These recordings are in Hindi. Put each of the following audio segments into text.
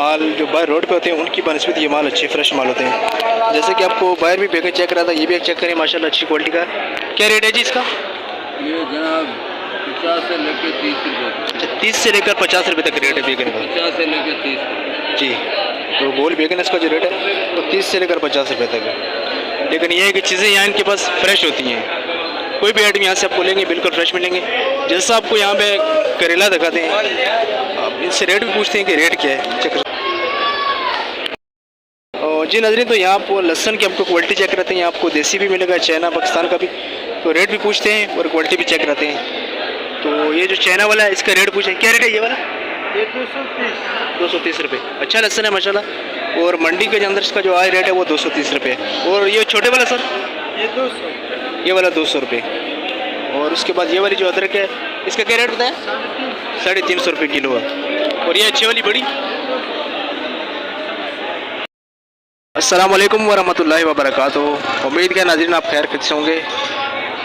माल जो बाहर रोड पे होते हैं उनकी बनस्पत ये माल अच्छे फ्रेश माल होते हैं। जैसे कि आपको बाहर भी बेकर चेक करा था, ये भी एक चेक करें माशाल्लाह अच्छी क्वालिटी का। क्या रेट है जी इसका? ये जनाब 50 से लेकर 30 रुपये। अच्छा, 30 से लेकर 50 रुपये तक रेट है बेगन का। 50 से लेकर 30 जी, तो गोल बेगन इसका जो रेट है वो 30 से लेकर 50 रुपये तक है। लेकिन ये है कि चीज़ें यहाँ इनके पास फ्रेश होती हैं, कोई भी आइटम यहाँ से आपको लेंगे बिल्कुल फ्रेश मिलेंगे। जैसा आपको यहाँ पे करेला दिखाते हैं, आप इनसे रेट भी पूछते हैं कि रेट क्या है। चेक जी नाज़रीन, तो यहाँ आपको लहसन की आपको क्वालिटी चेक करते हैं। यहाँ आपको देसी भी मिलेगा, चाइना पाकिस्तान का भी, तो रेट भी पूछते हैं और क्वालिटी भी चेक कराते हैं। तो ये जो चाइना वाला है इसका रेट पूछे, क्या रेट है ये वाला? ये 230 230 रुपये। अच्छा लहसन है माशाल्लाह। और मंडी के अंदर इसका जो आज रेट है वो 230 रुपये। और ये छोटे वाला सर? ये 200, ये वाला 200 रुपये। और उसके बाद ये वाली जो अदरक है इसका क्या रेट बताया? 350 रुपये किलो है। और ये अच्छी वाली बड़ी? अस्सलाम वालेकुम वरहमतुल्लाहि वबरकातुहू। उम्मीद है नाज़रीन आप खैर खैरियत से होंगे।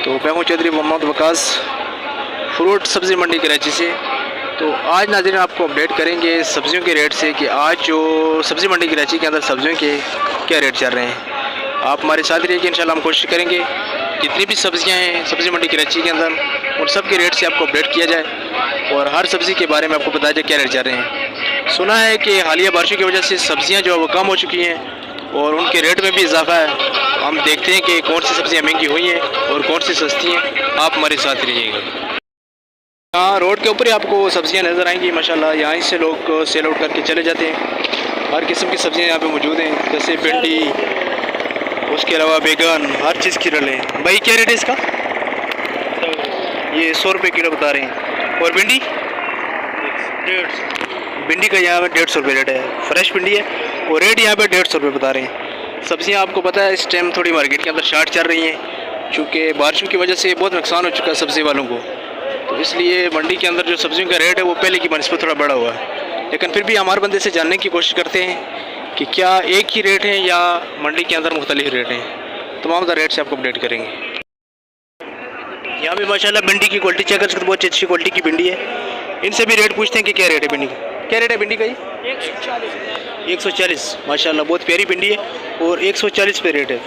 तो मैं हूँ चौधरी मोहम्मद वकास, फ्रूट सब्ज़ी मंडी कराची से। तो आज नाज़रीन आपको अपडेट करेंगे सब्ज़ियों के रेट से कि आज जो सब्ज़ी मंडी कराची के अंदर सब्ज़ियों के क्या रेट चल रहे हैं। आप हमारे साथ रहिए कि इंशाल्लाह हम कोशिश करेंगे जितनी भी सब्ज़ियाँ हैं सब्ज़ी मंडी कराची के अंदर उन सब के रेट से आपको अपडेट किया जाए और हर सब्ज़ी के बारे में आपको बताया जाए क्या रेट चल रहे हैं। सुना है कि हालिया बारिशों की वजह से सब्ज़ियाँ जो है वो कम हो चुकी हैं और उनके रेट में भी इजाफा है। हम देखते हैं कि कौन सी सब्ज़ियाँ महंगी हुई हैं और कौन सी सस्ती हैं। आप हमारे साथ रहिएगा। यहाँ रोड के ऊपर ही आपको सब्ज़ियाँ नज़र आएंगी माशाल्लाह। यहाँ से लोग सेल आउट करके चले जाते हैं। हर किस्म की सब्ज़ियाँ यहाँ पे मौजूद हैं, जैसे भिंडी, उसके अलावा बैगन, हर चीज़ की रल है। भाई क्या रेट है इसका? ये 100 रुपये किलो बता रहे हैं। और भिंडी? 150। भिंडी का यहाँ पे 150 रुपये रेट है। फ्रेश भिंडी है और रेट यहाँ पे 150 रुपये बता रहे हैं। सब्ज़ियाँ आपको पता है इस टाइम थोड़ी मार्केट के अंदर शार्ट चल रही हैं, चूँकि बारिशों की वजह से बहुत नुकसान हो चुका है सब्ज़ी वालों को। तो इसलिए मंडी के अंदर जो सब्ज़ियों का रेट है वो पहले की बनस्पत थोड़ा बढ़ा हुआ है। लेकिन फिर भी हमारे बंदे से जानने की कोशिश करते हैं कि क्या एक ही रेट है या मंडी के अंदर मुख्तलिफ रेट हैं। तमाम रेट से आपको अपडेट करेंगे। यहाँ पे माशाल्लाह भिंडी की क्वालिटी चेक कर सकते, बहुत अच्छी क्वालिटी की भिंडी है। इनसे भी रेट पूछते हैं कि क्या रेट है भिंडी का। क्या रेट है भिंडी का? 140 माशाल्लाह, बहुत प्यारी भिंडी है और 140 पे रेट है।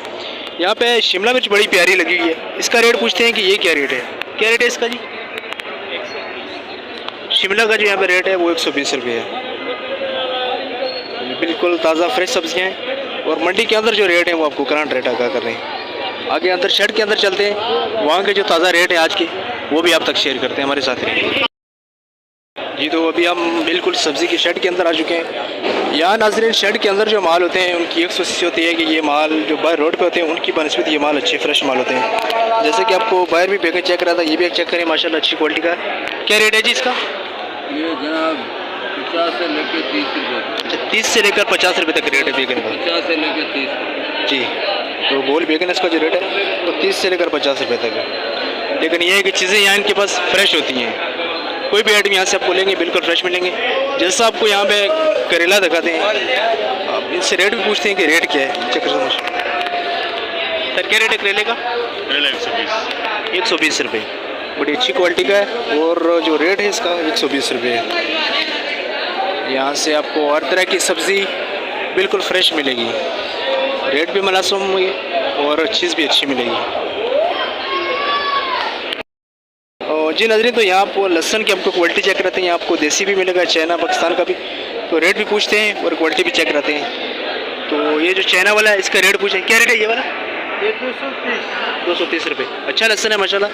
यहाँ पे शिमला मिर्च बड़ी प्यारी लगी हुई है, इसका रेट पूछते हैं कि ये क्या रेट है। क्या रेट है इसका जी? शिमला का जो यहाँ पे रेट है वो 120 रुपये है। बिल्कुल ताज़ा फ्रेश सब्जियाँ हैं और मंडी के अंदर जो रेट है वो आपको करंट रेट आगा कर रहे हैं। आगे अंदर शेड के अंदर चलते हैं, वहाँ के जो ताज़ा रेट है आज के वो भी आप तक शेयर करते हैं हमारे साथ रहिए जी। तो अभी हम बिल्कुल सब्ज़ी की शेड के अंदर आ चुके हैं। यहाँ नाज़रीन शेड के अंदर जो माल होते हैं उनकी एक सोच होती है कि ये माल जो बाहर रोड पे होते हैं उनकी बनस्पत ये माल अच्छे फ्रेश माल होते हैं। जैसे कि आपको बाहर भी बेकर चेक करा था, ये भी एक चेक करें माशाल्लाह अच्छी क्वालिटी का। क्या रेट है जी इसका? ये जनाब 50 से लेकर 30 रुपये। अच्छा, 30 से लेकर 50 रुपये तक रेट है बेगन का। 50 से लेकर 30 जी, तो गोल बेगन इसका जो रेट है वो 30 से लेकर 50 रुपये तक है। लेकिन ये है कि चीज़ें यहाँ इनके पास फ्रेश होती हैं, कोई भी आइटम यहाँ से आपको लेंगे बिल्कुल फ्रेश मिलेंगे। जैसा आपको यहाँ पे करेला दिखाते हैं, आप इनसे रेट भी पूछते हैं कि रेट क्या है। चेक करो सर, क्या रेट है करेले का? 120 रुपये, बड़ी अच्छी क्वालिटी का है और जो रेट है इसका 120 रुपये है। यहाँ से आपको हर तरह की सब्ज़ी बिल्कुल फ्रेश मिलेगी, रेट भी मुनासिब होंगे और चीज़ भी अच्छी मिलेगी। जी नाज़रीन, तो यहाँ आपको लहसन की आपको क्वालिटी चेक कराते हैं। यहाँ आपको देसी भी मिलेगा, चाइना पाकिस्तान का भी, तो रेट भी पूछते हैं और क्वालिटी भी चेक कराते हैं। तो ये जो चाइना वाला है इसका रेट पूछे, क्या रेट है ये वाला? ये 230 230 रुपये। अच्छा लहसन है माशाल्लाह।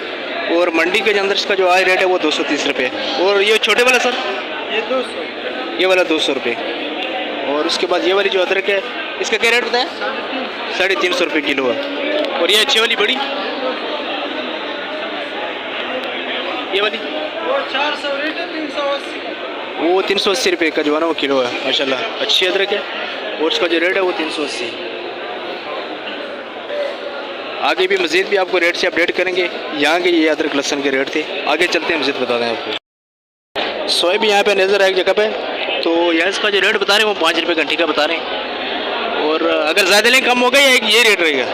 और मंडी के अंदर इसका जो आज रेट है वो 230 रुपये। और ये छोटे वाला सर? ये 200, ये वाला 200 रुपये। और उसके बाद ये वाली जो अदरक है इसका क्या रेट बताया? 350 रुपये किलो है। और ये अच्छी वाली बड़ी, ये वाली वो 400 रेट है, 380। वो 380 रुपये का जो है ना वो किलो है माशाल्लाह। अच्छी अदरक है और उसका जो रेट है वो 380। आगे भी मज़ीद भी आपको रेट से अपडेट करेंगे। यहाँ के ये अदरक लहसन के रेट थे, आगे चलते हैं मज़ीद बता दें आपको। सोए भी यहाँ पे नज़र है एक जगह पे, तो यहाँ इसका जो रेट बता रहे हैं वो 5 रुपये घंटे का बता रहे हैं। और अगर ज़्यादा लें कम होगा या एक ये रेट रहेगा?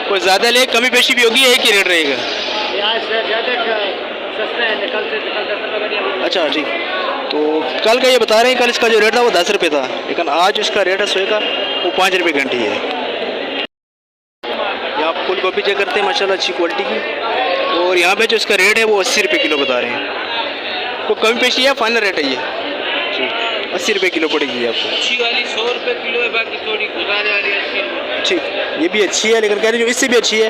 कोई ज़्यादा ले कमी पेशी भी होगी या एक ही रेट रहेगा? अच्छा ठीक, तो कल का ये बता रहे हैं, कल इसका जो रेट था वो 10 रुपये था, लेकिन आज इसका रेट है सोए का वो 5 रुपये घंटी है। यहाँ फुल गोभी चेक करते हैं माशाल्लाह अच्छी क्वालिटी की, और यहाँ पे जो इसका रेट है वो 80 रुपये किलो बता रहे हैं। तो कमी पेशी है, फाइनल रेट है ये 80 रुपये किलो पड़ेगी आपको। अच्छी वाली 100 रुपये किलो है, बाकी थोड़ी गुजारे वाली 80 रुपये। ठीक, ये भी अच्छी है, लेकिन कह रहे जो इससे भी अच्छी है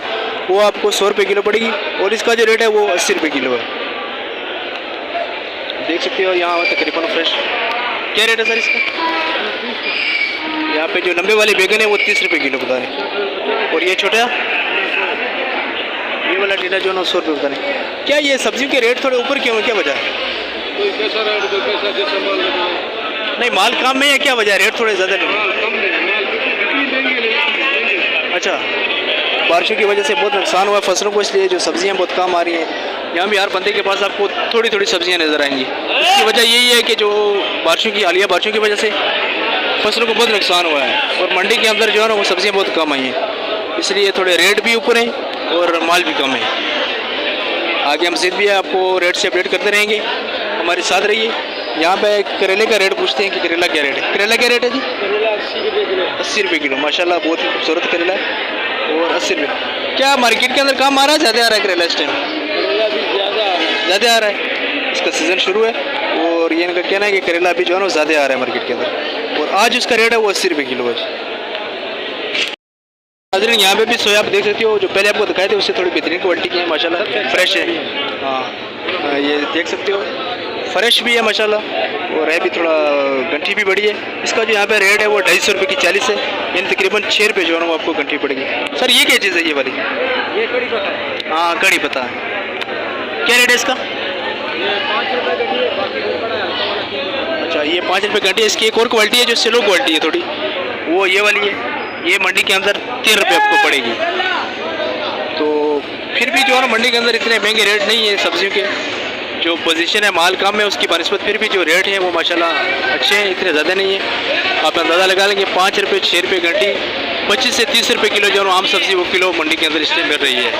वो आपको 100 रुपये किलो पड़ेगी, और इसका जो रेट है वो 80 रुपये किलो है। देख सकते हो यहाँ तकरीबन फ्रेश। क्या रेट है सर इसका? यहाँ पे जो लंबे वाले बैगन है वो 30 रुपये किलो बता रहे हैं, और ये छोटा ये वाला टीडा जो है 100 रुपये बता रहे हैं। क्या ये सब्जियों के रेट थोड़े ऊपर क्यों है, क्या वजह है? कोई कैसा रेट, कोई कैसा जैसा माल लगाओ। नहीं माल कम में है, क्या वजह है रेट थोड़े ज़्यादा नहीं? माल कम नहीं, माल बिक्री देंगे नहीं। अच्छा, बारिशों की वजह से बहुत नुकसान हुआ है फसलों को, इसलिए जो सब्जियां बहुत कम आ रही हैं। यहाँ भी हर बंदे के पास आपको थोड़ी थोड़ी सब्जियां नज़र आएंगी। इसकी वजह यही है कि जो बारिशों की हालिया बारिशों की वजह से फसलों को बहुत नुकसान हुआ है, और मंडी के अंदर जो है ना वो सब्जियाँ बहुत कम आई हैं, इसलिए थोड़े रेट भी ऊपर हैं और माल भी कम है। आगे हम मज़ीद भी आपको रेट से अपडेट करते रहेंगे, हमारे साथ रहिए। यहाँ पे करेले का रेट पूछते हैं कि करेला क्या रेट है। करेला क्या रेट है जी? 80 रुपये किलो, माशाल्लाह बहुत ही खूबसूरत करेला है, और 80 रुपये। क्या मार्केट के अंदर कम आ रहा है, ज़्यादा आ रहा है करेला इस टाइम? करेला भी ज़्यादा आ रहा है, इसका सीज़न शुरू है, और ये इनका कहना है कि करेला अभी जो है ना ज़्यादा आ रहा है मार्केट के अंदर, और आज उसका रेट है वो 80 रुपये किलो है। नाज़रीन यहाँ पे भी सोया आप देख सकते हो, जो पहले आपको दिखाए थे उससे थोड़ी बेहतरीन क्वालिटी की है माशाल्लाह, फ्रेश है। हाँ ये देख सकते हो फ्रेश भी है माशाल्लाह, और है भी थोड़ा गंठी भी बड़ी है। इसका जो यहाँ पे रेट है वो 250 रुपये की 40 है, यानी तकरीबन 6 रुपये जो है ना वो आपको गंठी पड़ेगी। सर ये क्या चीज़ है ये वाली? ये कड़ी पता है। हाँ कड़ी पता है। क्या रेट है इसका? ये 5 रुपये गड्डी है, बाकी वो बड़ा है। अच्छा ये 5 रुपये घंटी है। इसकी एक और क्वालिटी है जो स्लो क्वालिटी है थोड़ी, वो ये वाली है, ये मंडी के अंदर 3 रुपये आपको पड़ेगी। तो फिर भी जो है ना मंडी के अंदर इतने महंगे रेट नहीं है सब्जियों के, जो पोजीशन है माल कम है उसकी बनस्बत, फिर भी जो रेट है वो माशाल्लाह अच्छे हैं, इतने ज़्यादा नहीं है। आप अंदाज़ा लगा लेंगे 5 रुपये 6 रुपये घंटी, 25 से 30 रुपये किलो जो आम सब्ज़ी वो किलो मंडी के अंदर इस टाइम मिल रही है।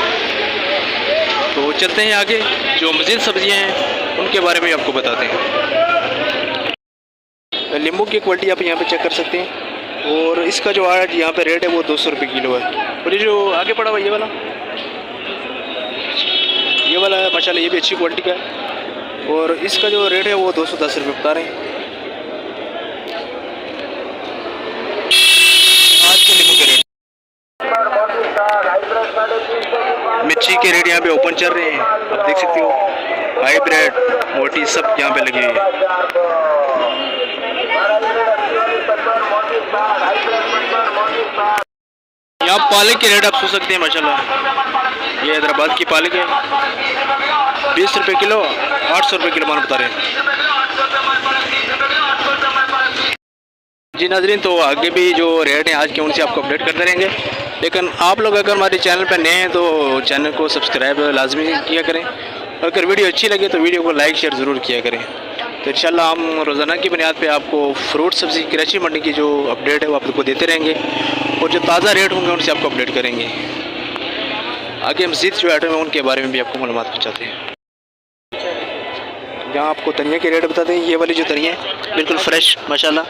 तो चलते हैं आगे, जो मज़ीद सब्ज़ियाँ हैं उनके बारे में आपको बताते हैं। नींबू की क्वालिटी आप यहाँ पे चेक कर सकते हैं, और इसका जो आज यहाँ पे रेट है वो 200 रुपये किलो है। और ये जो आगे पड़ा हुआ ये वाला है माशाल्लाह, ये भी अच्छी क्वालिटी का है, और इसका जो रेट है वो 210 रुपये बता रहे हैं आज के नींबू के रेट। मिर्ची के रेट यहाँ पे ओपन चल रहे हैं, आप देख सकते हो, हाइब्रिड मोटी सब यहाँ पे लगी हुई है। यहाँ पालक के रेट आप सुन सकते हैं माशाल्लाह, ये हैदराबाद की पालक है 20 रुपये किलो, 800 रुपये किलो मान बता रहे हैं जी। नाजरीन तो आगे भी जो रेट हैं आज के उनसे आपको अपडेट करते रहेंगे, लेकिन आप लोग अगर हमारे चैनल पर नए हैं तो चैनल को सब्सक्राइब लाजमी किया करें, अगर वीडियो अच्छी लगे तो वीडियो को लाइक शेयर ज़रूर किया करें। तो इंशाल्लाह हम रोज़ाना की बुनियाद पे आपको फ्रूट सब्ज़ी कराची मंडी की जो अपडेट है वो आपको देते रहेंगे, और जो ताज़ा रेट होंगे उनसे आपको अपडेट करेंगे। आगे मज़ीद जो आइटम है उनके बारे में भी आपको मालूमात पहुँचाते हैं। यहाँ आपको धनिया के रेट बताते हैं, ये वाली जो धनिया है बिल्कुल फ्रेश माशाल्लाह,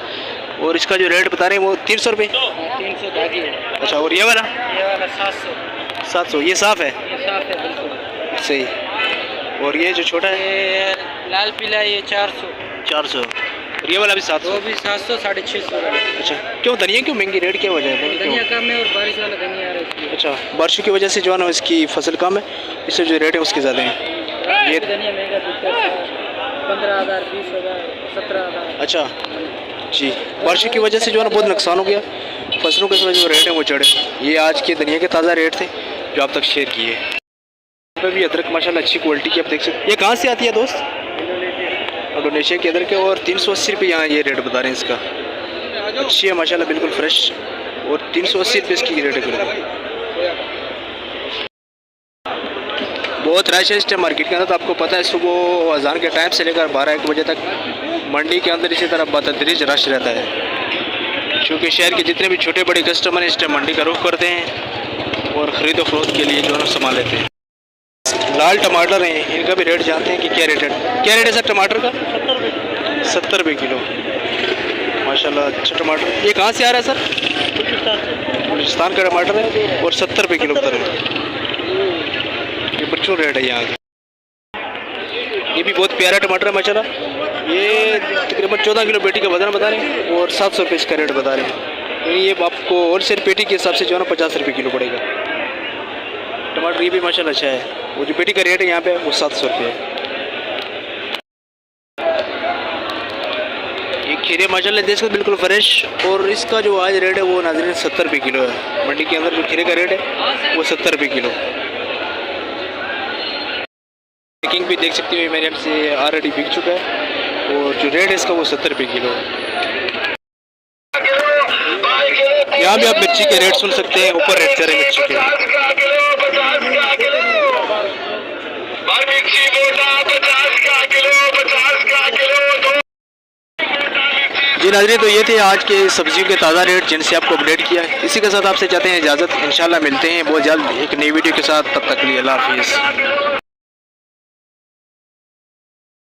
और इसका जो रेट बता रहे हैं वो 300 रुपये। 300 दागी है। अच्छा, और ये वाला 700, ये साफ़ है? ये साफ है बिल्कुल सही। और ये जो छोटा है ये लाल पीला, ये 400। और ये वाला भी 700? वो भी 700, 650। अच्छा, क्यों धनिया क्यों महंगी, रेट क्या वजह है? धनिया कम है और बारिश वाला धनिया आ रहा है। अच्छा, बारिशों की वजह से जो है ना इसकी फसल कम है, इससे जो रेट है उसके ज़्यादा हैं। ये धनिया महंगा बिकता है 15,000, 20,000, 17,000। अच्छा जी, बारिशों की वजह से जो है ना बहुत नुकसान हो गया फसलों के, जो रेट है वो चढ़े। ये आज के धनिया के ताज़ा रेट थे जो आप तक शेयर किए। यहाँ पर भी अदरक माशाल्लाह अच्छी क्वालिटी की आप देख सकते। ये कहाँ से आती है दोस्त? इंडोनेशिया के अदरक है, और 380 रुपये यहाँ ये रेट बता रहे हैं इसका। अच्छी है माशाल्लाह बिल्कुल फ्रेश, और 380 रुपये इसकी रेट है बिल्कुल। बहुत रश है इस टाइम मार्केट के अंदर, तो आपको पता है सुबह अजान के टाइम से लेकर 12-1 बजे तक मंडी के अंदर इसी तरह बतदरीज रश रहता है, क्योंकि शहर के जितने भी छोटे बड़े कस्टमर हैं इस टाइम मंडी का रुख करते हैं और ख़रीदो फरोख्त के लिए जो है सामान लेते हैं। लाल टमाटर हैं, इनका भी रेट जानते हैं कि क्या रेट है? क्या रेट है सर टमाटर का? 70 रुपये किलो। माशाल्लाह अच्छा टमाटर। ये कहाँ से आ रहा है सर? बलूचिस्तान का टमाटर है और 70 रुपये किलो बता रहे हैं। ये बच्चों रेट है यहाँ का। ये भी बहुत प्यारा टमाटर है माशाल्लाह। ये तकरीबन 14 किलो पेटी का वजन बता रहे हैं और 700 रुपये इसका रेट बता रहे हैं। तो ये आपको होलसेल पेटी के हिसाब से जो है ना 50 रुपये किलो पड़ेगा टमाटर। ये भी माशाल्लाह अच्छा है। वो जो पेटी का रेट है यहाँ पे वो 700 रुपये है। ये खीरे माशाल्लाह देख सकते बिल्कुल फ्रेश, और इसका जो आज रेट है वो नाज़रीन 70 रुपये किलो है। मंडी के अंदर जो खीरे का रेट है वो 70 रुपये किलो। पैकिंग भी देख सकते हो मेरे से ऑलरेडी बिक चुका है और जो रेट है इसका वो 70 रुपये किलो है। यहाँ भी आप मिर्ची के रेट सुन सकते हैं, ऊपर रेट चल रहे मिर्ची के। जी नाज़रीन, तो ये थे आज के सब्जियों के ताज़ा रेट जिनसे आपको अपडेट किया है। इसी के साथ आपसे चाहते हैं इजाज़त। इंशाल्लाह मिलते हैं बहुत जल्द एक नई वीडियो के साथ। तब तक के लिए अल्लाह हाफिज़।